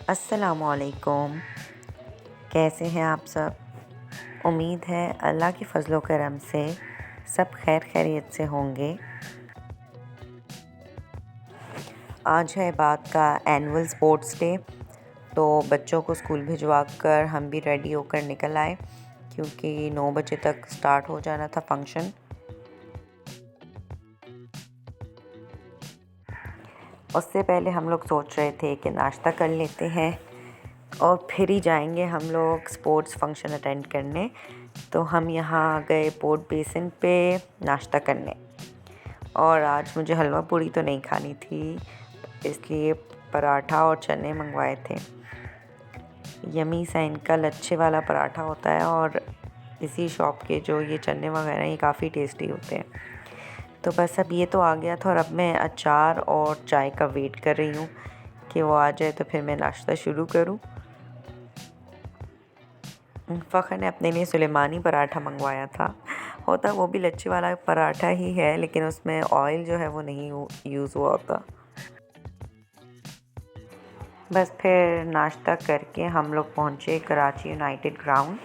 अस्सलामुअलैकुम। कैसे हैं आप सब? उम्मीद है अल्लाह की फ़ज़ल व करम से सब खैर खैरियत से होंगे। आज है बात का एनुअल स्पोर्ट्स डे, तो बच्चों को स्कूल भिजवा कर हम भी रेडी होकर निकल आए क्योंकि 9 बजे तक स्टार्ट हो जाना था फंक्शन। उससे पहले हम लोग सोच रहे थे कि नाश्ता कर लेते हैं और फिर ही जाएंगे हम लोग स्पोर्ट्स फंक्शन अटेंड करने। तो हम यहाँ गए पोर्ट बेसिन पे नाश्ता करने, और आज मुझे हलवा पूड़ी तो नहीं खानी थी, इसलिए पराठा और चने मंगवाए थे। यमी सा इनका लच्छे वाला पराठा होता है, और इसी शॉप के जो ये चने वगैरह ये काफ़ी टेस्टी होते हैं। तो बस अब ये तो आ गया था, और अब मैं अचार और चाय का वेट कर रही हूँ कि वो आ जाए तो फिर मैं नाश्ता शुरू करूँ। फ़खर ने अपने लिए सुलेमानी पराठा मंगवाया था। होता वो भी लच्छे वाला पराठा ही है, लेकिन उसमें ऑयल जो है वो नहीं यूज़ हुआ होता। बस फिर नाश्ता करके हम लोग पहुँचे कराची यूनाइटेड ग्राउंड,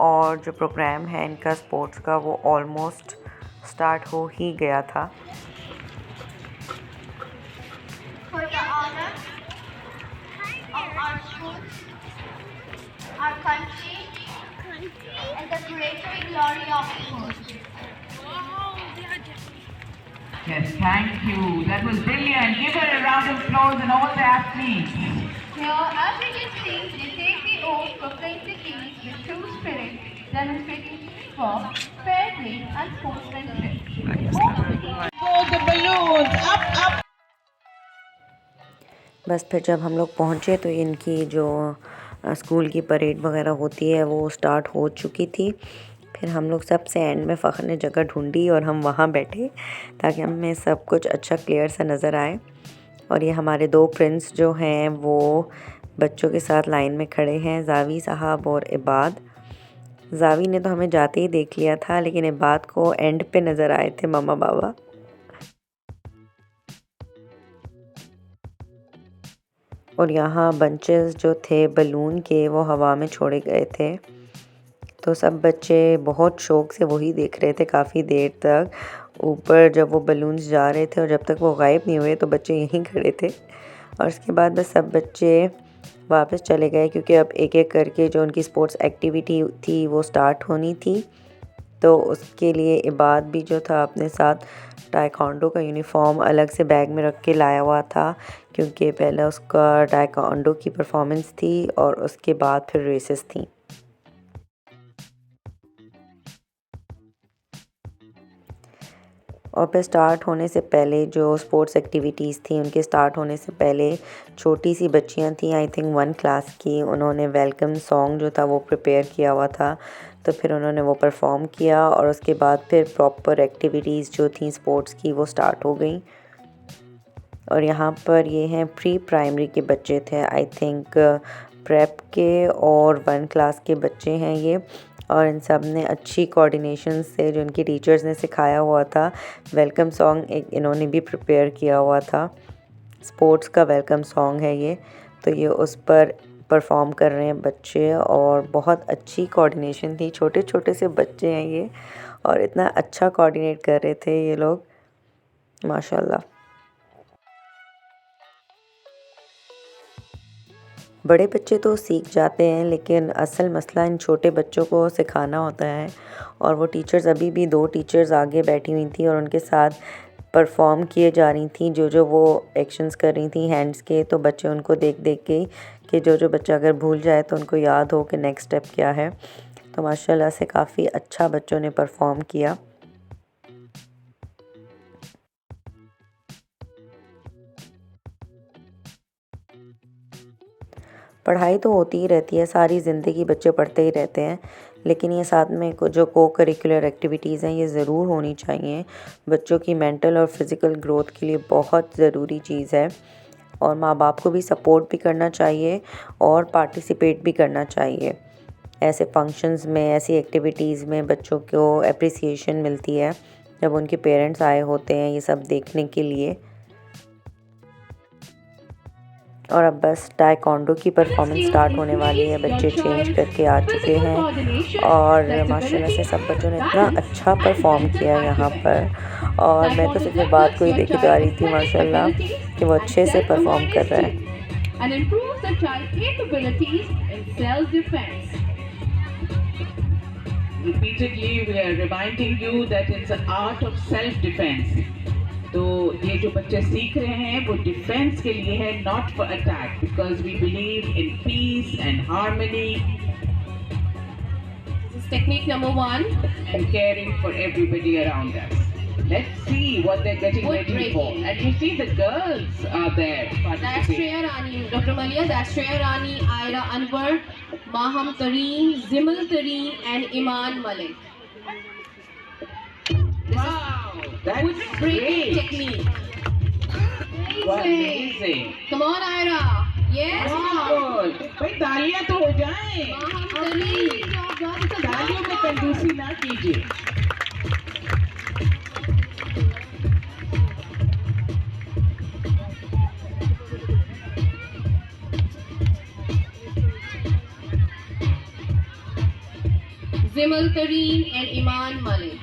और जो प्रोग्राम है इनका स्पोर्ट्स का वो ऑलमोस्ट स्टार्ट हो ही गया था। For the honor of our school, our country, and the greater glory of sport. Yes, thank you. That was brilliant. Give her a round of applause and all the athletes. Here, as we can see, they take the oath, proclaim the keys with true spirit, demonstrating teamwork, fair play, and sportsmanship. Oh, the balloons up, up. बस फिर जब हम लोग पहुँचे तो इनकी जो school की परेड वगैरह होती है वो स्टार्ट हो चुकी थी। फिर हम लोग सबसे एंड में फ़खर ने जगह ढूंढी और हम वहाँ बैठे ताकि हमें सब कुछ अच्छा क्लियर सा नज़र आए। और ये हमारे 2 प्रिंस जो हैं वो बच्चों के साथ लाइन में खड़े हैं, जावी साहब और इबाद। जावी ने तो हमें जाते ही देख लिया था, लेकिन इबाद को एंड पे नज़र आए थे मम्मा बाबा। और यहाँ बंचेस जो थे बलून के वो हवा में छोड़े गए थे, तो सब बच्चे बहुत शौक़ से वही देख रहे थे काफ़ी देर तक। ऊपर जब वो बलून्स जा रहे थे और जब तक वो गायब नहीं हुए तो बच्चे यहीं खड़े थे, और उसके बाद बस सब बच्चे वापस चले गए क्योंकि अब एक एक करके जो उनकी स्पोर्ट्स एक्टिविटी थी वो स्टार्ट होनी थी। तो उसके लिए इबाद भी जो था अपने साथ टाइकोंडो का यूनिफॉर्म अलग से बैग में रख के लाया हुआ था, क्योंकि पहले उसका टाइकोंडो की परफॉर्मेंस थी और उसके बाद फिर रेसेस थी। और फिर स्टार्ट होने से पहले जो स्पोर्ट्स एक्टिविटीज़ थी उनके स्टार्ट होने से पहले छोटी सी बच्चियां थी, आई थिंक 1 क्लास की, उन्होंने वेलकम सॉन्ग जो था वो प्रिपेयर किया हुआ था। तो फिर उन्होंने वो परफॉर्म किया, और उसके बाद फिर प्रॉपर एक्टिविटीज़ जो थी स्पोर्ट्स की वो स्टार्ट हो गई। और यहाँ पर ये हैं प्री प्राइमरी के बच्चे थे, आई थिंक प्रेप के और 1 क्लास के बच्चे हैं ये। और इन सब ने अच्छी कोऑर्डिनेशन से जो इनकी टीचर्स ने सिखाया हुआ था वेलकम सॉन्ग एक इन्होंने भी प्रिपेयर किया हुआ था। स्पोर्ट्स का वेलकम सॉन्ग है ये, तो ये उस पर परफॉर्म कर रहे हैं बच्चे, और बहुत अच्छी कोऑर्डिनेशन थी। छोटे छोटे से बच्चे हैं ये, और इतना अच्छा कोऑर्डिनेट कर रहे थे ये लोग, माशाल्लाह। बड़े बच्चे तो सीख जाते हैं, लेकिन असल मसला इन छोटे बच्चों को सिखाना होता है। और वो टीचर्स अभी भी 2 टीचर्स आगे बैठी हुई थी और उनके साथ परफॉर्म किए जा रही थी जो वो एक्शंस कर रही थी हैंड्स के। तो बच्चे उनको देख देख के कि जो बच्चा अगर भूल जाए तो उनको याद हो कि नेक्स्ट स्टेप क्या है। तो माशाल्लाह से काफ़ी अच्छा बच्चों ने परफॉर्म किया। पढ़ाई तो होती ही रहती है, सारी ज़िंदगी बच्चे पढ़ते ही रहते हैं, लेकिन ये साथ में जो को करिकुलर एक्टिविटीज़ हैं ये ज़रूर होनी चाहिए। बच्चों की मेंटल और फिज़िकल ग्रोथ के लिए बहुत ज़रूरी चीज़ है, और माँ बाप को भी सपोर्ट भी करना चाहिए और पार्टिसिपेट भी करना चाहिए। ऐसे फंक्शंस में, ऐसी एक्टिविटीज़ में बच्चों को एप्रिसिएशन मिलती है जब उनके पेरेंट्स आए होते हैं ये सब देखने के लिए। और अब बस टाइकोंडो की परफॉर्मेंस स्टार्ट होने वाली है। बच्चे चेंज करके आ चुके हैं और माशाल्लाह से सब बच्चों ने इतना अच्छा परफॉर्म किया यहाँ पर, और मैं तो सिर्फ बात को ही देखी जा रही थी माशाल्लाह कि वो अच्छे से परफॉर्म कर रहा है। And improves the child's capabilities in self-defense. Repeatedly, we are reminding you that it's an art of self-defense. तो ये जो बच्चे सीख रहे हैं वो डिफेंस के लिए है, not for attack, because we believe in peace and harmony. This is technique number 1. And caring for everybody around us. Let's see what they're getting Foot ready breaking. for. And you see the girls are there That's participating. Shreya Rani, Dr. Malia. That's Shreya Rani, Aira Anwar, Maham Tareen, Zimal Tareen, and Iman Malik. Wow, that's Foot breaking great. technique. Wow, amazing. Come on, Aira. Yes. Good. भाई तालियां तो हो जाएं। Maham Tareen. तालियों में कंजूसी ना कीजिए। Zimal Tareen and Iman Malik.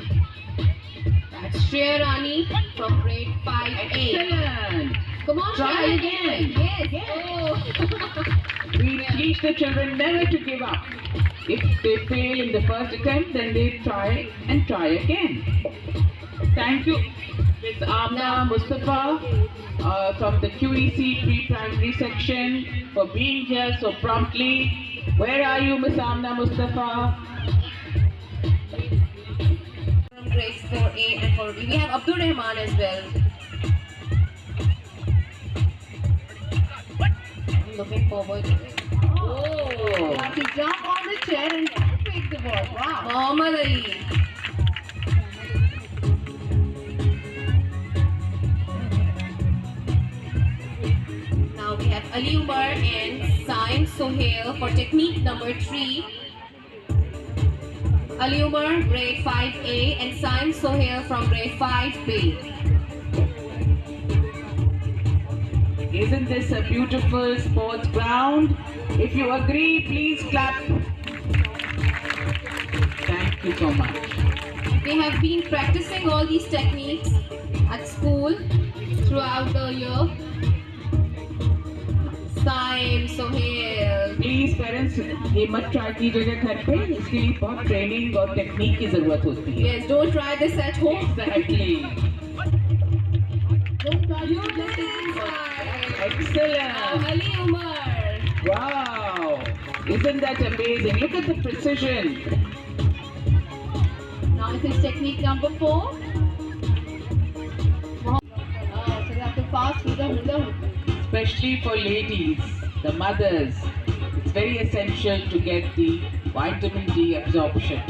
That's Shreya Rani from grade 5A. Excellent. Come on, Try Shreya, you again. can do it. Yes. Oh. We teach the children never to give up. If they fail in the first attempt, then they try and try again. Thank you, Ms. Amna Mustafa from the QEC pre-primary section for being here so promptly. Where are you, Ms. Amna Mustafa? From grades 4A and 4B. We have Abdul Rahman as well. I'm looking forward to it. Oh. You have to jump on the chair and pick the ball. Wow. Muhammad Ali. Now we have Ali Umar and Saim Sohail for technique number 3. Ali Umar, grade 5A, and Saim Sohail from grade 5B. Isn't this a beautiful sports ground? If you agree, please clap. Thank you so much. They have been practicing all these techniques at school throughout the year. Saim Sohail. Please parents ये मत try कीजिएगा घर पे, इसके लिए बहुत training और technique की जरूरत होती है। Yes, don't try this at home. Exactly. Don't try this just inside. Excellent. Ali Umar. Wow. Isn't that amazing? Look at the precision. Now this is technique number 4. So you have to pass through the hula hoop. Especially for ladies, the mothers, it's very essential to get the vitamin D absorption.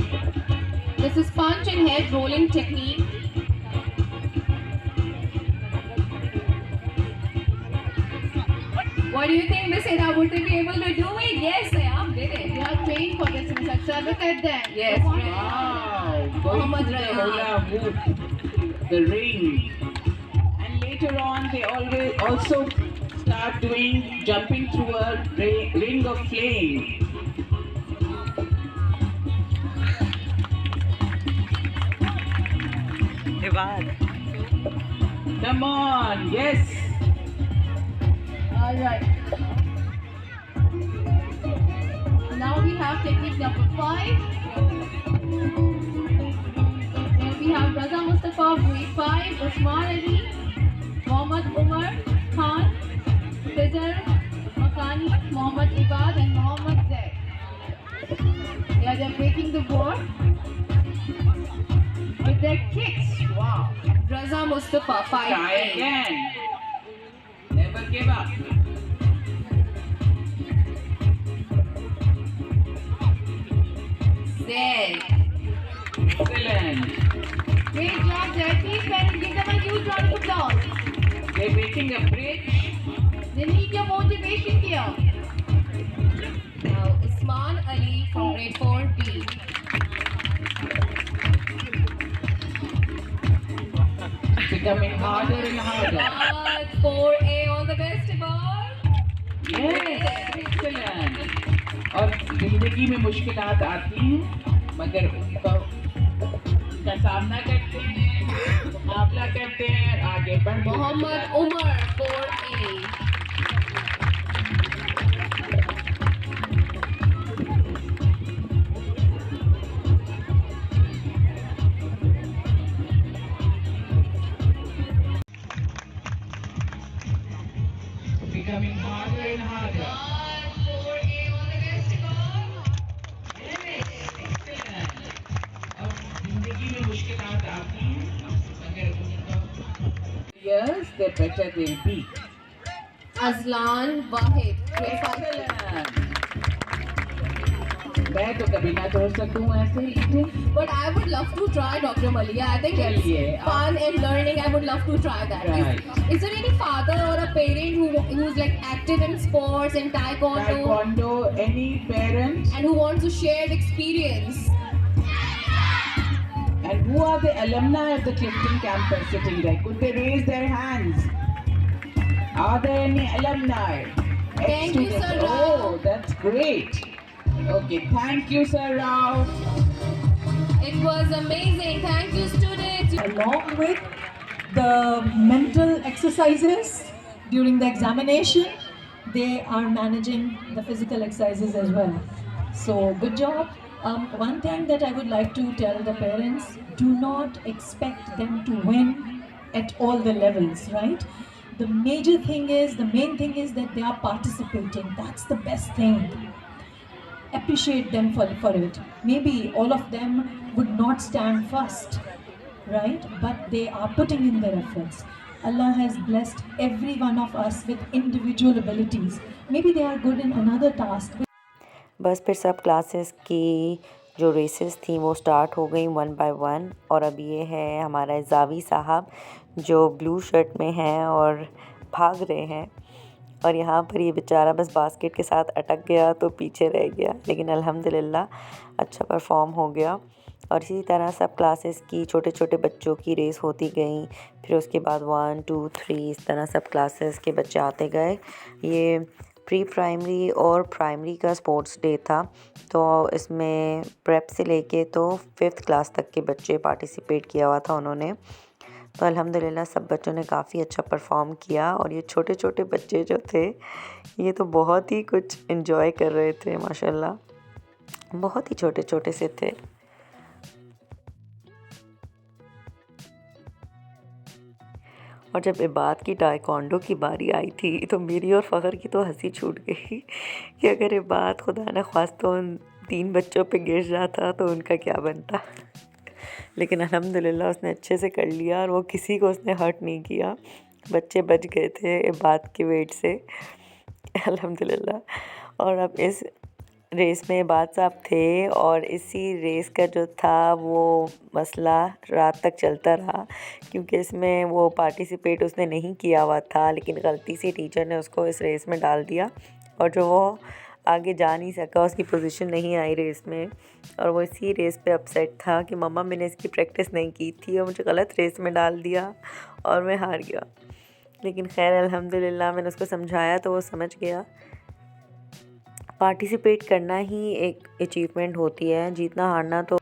This is punch and head rolling technique. What do you think, Miss Ida? Would they be able to do it? Yes, I am. Did it. You are trained for this, Miss Aksha. Look at them. Yes. Wow. Going Muhammad to the Rayhan. hula hoop, the ring. And later on, they always also start doing jumping through a ring of flame. Come on, yes. All right. Now we have technique number 5. Then we have Raza Mustafa, grade 5, Usman Ali, Mohammad Umar Khan, Fizar Makani, Mohammad Ibad, and Mohammad Zaid. Yeah, they're breaking the board with their kicks. Wow. Raza Mustafa, 5. Try again. Never give up. Zaid. Excellent. Great job, Zaid. Please, parents, give them a huge round of applause. They're making a bridge. They need your motivation here. Now, Usman Ali from grade 4B. Becoming harder and harder. 4A, all the best, Iman. Yes, excellent. और जिंदगी में मुश्किलात आती हैं मगर उनका सामना करते हैं, मुकाबला करते हैं और आगे बढ़ते हैं। Mohammad Umar 4A. Becoming harder and harder. और जिंदगी में मुश्किलात आती हैं मगर उनका years the better they'll be. Azlan Wahid, grade 5. Excellent. मैं तो कभी ना छोड़ सकूं ऐसे eating. But I would love to try, Dr. Malia. I think चलिए, it's fun and learning. I would love to try that. Right. Is there any father or a parent who's like active in sports and taekwondo Taekwondo, any parents? and who wants to share the experience? And who are the alumni of the Clifton campus sitting there? Could they raise their hands? Are there any alumni? Thank you, Ex-students? Sir Rao. Oh, that's great. Okay, thank you, Sir Rao. It was amazing. Thank you, students. Along with the mental exercises during the examination, they are managing the physical exercises as well. So good job. One thing that I would like to tell the parents, do not expect them to win at all the levels, right? The main thing is that they are participating. That's the best thing. Appreciate them for it. Maybe all of them would not stand first, right? But they are putting in their efforts. Allah has blessed every one of us with individual abilities. Maybe they are good in another task. बस फिर सब classes की जो races थी वो start हो गई 1 bye 1। और अब ये है हमारा जावी साहब जो ब्लू शर्ट में हैं और भाग रहे हैं, और यहाँ पर ये बेचारा बस बास्केट के साथ अटक गया तो पीछे रह गया, लेकिन अल्हम्दुलिल्लाह अच्छा परफॉर्म हो गया। और इसी तरह सब क्लासेस की छोटे छोटे बच्चों की रेस होती गई। फिर उसके बाद 1 2 3 इस तरह सब क्लासेस के बच्चे आते गए। ये प्री प्राइमरी और प्राइमरी का स्पोर्ट्स डे था, तो इसमें प्रेप से लेके तो 5th क्लास तक के बच्चे पार्टिसिपेट किया हुआ था उन्होंने। तो अल्हम्दुलिल्लाह सब बच्चों ने काफ़ी अच्छा परफॉर्म किया। और ये छोटे छोटे बच्चे जो थे ये तो बहुत ही कुछ एंजॉय कर रहे थे माशाल्लाह, बहुत ही छोटे छोटे से थे। और जब इबाद की ताइक्वांडो की बारी आई थी तो मेरी और फ़खर की तो हंसी छूट गई कि अगर इबाद खुदा न ख्वास्ता उन 3 बच्चों पे गिर जाता तो उनका क्या बनता। लेकिन अल्हम्दुलिल्लाह उसने अच्छे से कर लिया और वो किसी को उसने हर्ट नहीं किया, बच्चे बच गए थे इबाद के वेट से अल्हम्दुलिल्लाह। और अब इस रेस में इबाद साहब थे और इसी रेस का जो था वो मसला रात तक चलता रहा, क्योंकि इसमें वो पार्टिसिपेट उसने नहीं किया हुआ था, लेकिन गलती से टीचर ने उसको इस रेस में डाल दिया और जो वो आगे जा नहीं सका, उसकी पोजीशन नहीं आई रेस में। और वो इसी रेस पे अपसेट था कि मम्मा मैंने इसकी प्रैक्टिस नहीं की थी और मुझे गलत रेस में डाल दिया और मैं हार गया। लेकिन खैर अल्हम्दुलिल्लाह मैंने उसको समझाया तो वो समझ गया। पार्टिसिपेट करना ही एक अचीवमेंट होती है, जीतना हारना तो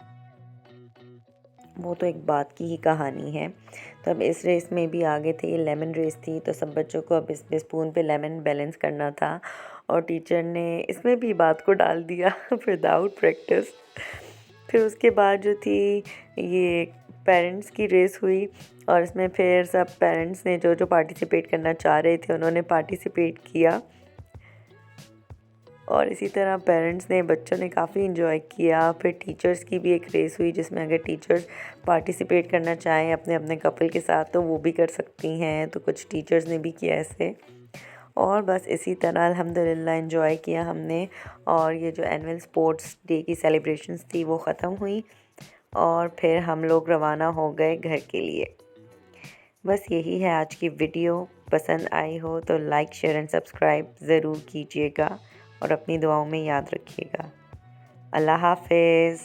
वो तो एक बात की ही कहानी है। तो अब इस रेस में भी आगे थे, ये लेमन रेस थी, तो सब बच्चों को अब इस स्पून पे लेमन बैलेंस करना था और टीचर ने इसमें भी बात को डाल दिया विदाउट प्रैक्टिस। फिर उसके बाद जो थी ये पेरेंट्स की रेस हुई और इसमें फिर सब पेरेंट्स ने जो जो पार्टिसिपेट करना चाह रहे थे उन्होंने पार्टिसिपेट किया। और इसी तरह पेरेंट्स ने, बच्चों ने काफ़ी इन्जॉय किया। फिर टीचर्स की भी एक रेस हुई जिसमें अगर टीचर्स पार्टिसिपेट करना चाहें अपने अपने कपल के साथ तो वो भी कर सकती हैं, तो कुछ टीचर्स ने भी किया ऐसे। और बस इसी तरह अल्हम्दुलिल्लाह एंजॉय किया हमने। और ये जो एनुअल स्पोर्ट्स डे की सेलिब्रेशंस थी वो ख़त्म हुई और फिर हम लोग रवाना हो गए घर के लिए। बस यही है आज की वीडियो। पसंद आई हो तो लाइक शेयर एंड सब्सक्राइब ज़रूर कीजिएगा और अपनी दुआओं में याद रखिएगा। अल्लाह हाफ़िज़।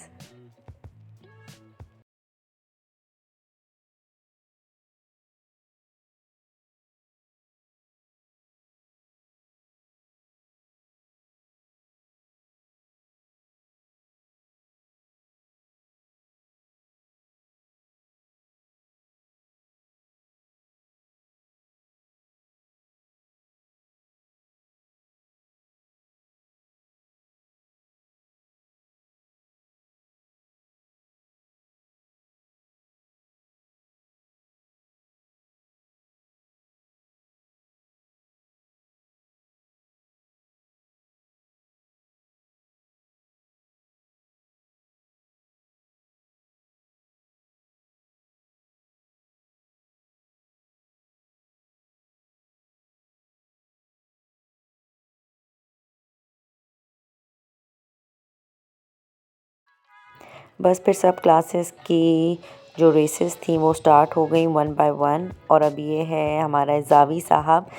बस फिर सब क्लासेस की जो रेसेस थी वो स्टार्ट हो गई 1 बाय 1। और अब ये है हमारा जावी साहब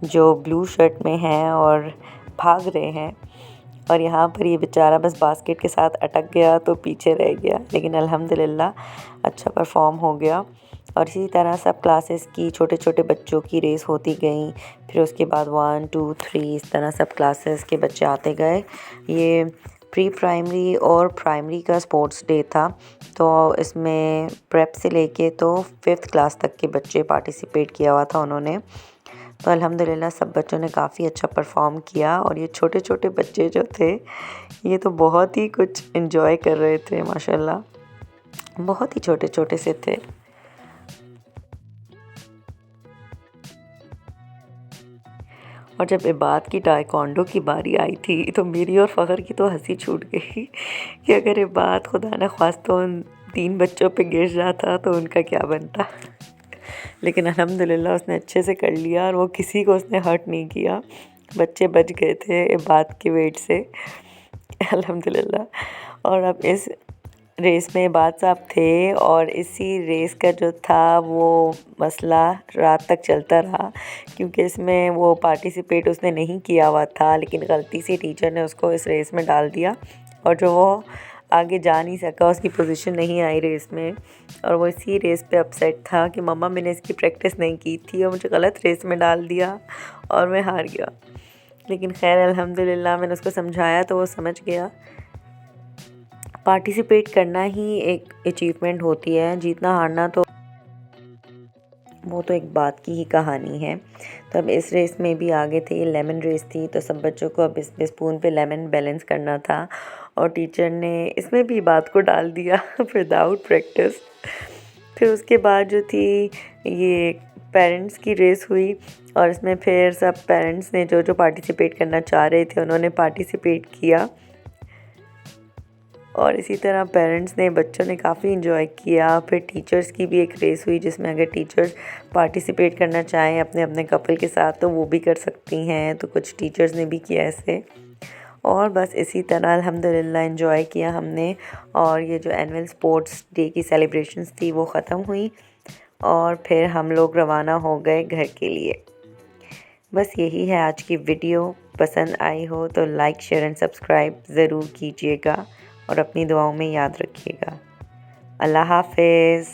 जो ब्लू शर्ट में हैं और भाग रहे हैं, और यहाँ पर ये बेचारा बस बास्केट के साथ अटक गया तो पीछे रह गया, लेकिन अल्हम्दुलिल्लाह अच्छा परफॉर्म हो गया। और इसी तरह सब क्लासेस की छोटे छोटे बच्चों की रेस होती गई। फिर उसके बाद 1 2 3 इस तरह सब क्लासेस के बच्चे आते गए। ये प्री प्राइमरी और प्राइमरी का स्पोर्ट्स डे था, तो इसमें प्रेप से लेके तो 5th क्लास तक के बच्चे पार्टिसिपेट किया हुआ था उन्होंने। तो अल्हम्दुलिल्लाह सब बच्चों ने काफ़ी अच्छा परफॉर्म किया। और ये छोटे छोटे बच्चे जो थे ये तो बहुत ही कुछ एंजॉय कर रहे थे माशाल्लाह, बहुत ही छोटे छोटे से थे। और जब इबाद की टाइकोंडो की बारी आई थी तो मेरी और फ़खर की तो हंसी छूट गई कि अगर इबाद खुदा न ख्वास्ता उन 3 बच्चों पे गिर जाता तो उनका क्या बनता। लेकिन अल्हम्दुलिल्लाह उसने अच्छे से कर लिया और वो किसी को उसने हर्ट नहीं किया, बच्चे बच गए थे इबाद के वेट से अल्हम्दुलिल्लाह। और अब इस रेस में इबाद साहब थे और इसी रेस का जो था वो मसला रात तक चलता रहा, क्योंकि इसमें वो पार्टिसिपेट उसने नहीं किया हुआ था, लेकिन गलती से टीचर ने उसको इस रेस में डाल दिया और जो वो आगे जा नहीं सका, उसकी पोजीशन नहीं आई रेस में। और वो इसी रेस पे अपसेट था कि मम्मा मैंने इसकी प्रैक्टिस नहीं की थी और मुझे गलत रेस में डाल दिया और मैं हार गया। लेकिन खैर अल्हम्दुलिल्लाह मैंने उसको समझाया तो वो समझ गया। पार्टिसिपेट करना ही एक अचीवमेंट होती है, जीतना हारना तो वो तो एक बात की ही कहानी है। तो अब इस रेस में भी आगे थे, ये लेमन रेस थी, तो सब बच्चों को अब इस स्पून पे लेमन बैलेंस करना था और टीचर ने इसमें भी बात को डाल दिया विदाउट प्रैक्टिस। फिर उसके बाद जो थी ये पेरेंट्स की रेस हुई और इसमें फिर सब पेरेंट्स ने जो जो पार्टिसिपेट करना चाह रहे थे उन्होंने पार्टिसिपेट किया। और इसी तरह पेरेंट्स ने, बच्चों ने काफ़ी इंजॉय किया। फिर टीचर्स की भी एक रेस हुई जिसमें अगर टीचर्स पार्टिसिपेट करना चाहें अपने अपने कपल के साथ तो वो भी कर सकती हैं, तो कुछ टीचर्स ने भी किया ऐसे। और बस इसी तरह अल्हम्दुलिल्लाह एंजॉय किया हमने। और ये जो एनुअल स्पोर्ट्स डे की सेलिब्रेशंस थी वो ख़त्म हुई और फिर हम लोग रवाना हो गए घर के लिए। बस यही है आज की वीडियो। पसंद आई हो तो लाइक शेयर एंड सब्सक्राइब ज़रूर कीजिएगा और अपनी दुआओं में याद रखिएगा। अल्लाह हाफ़िज़।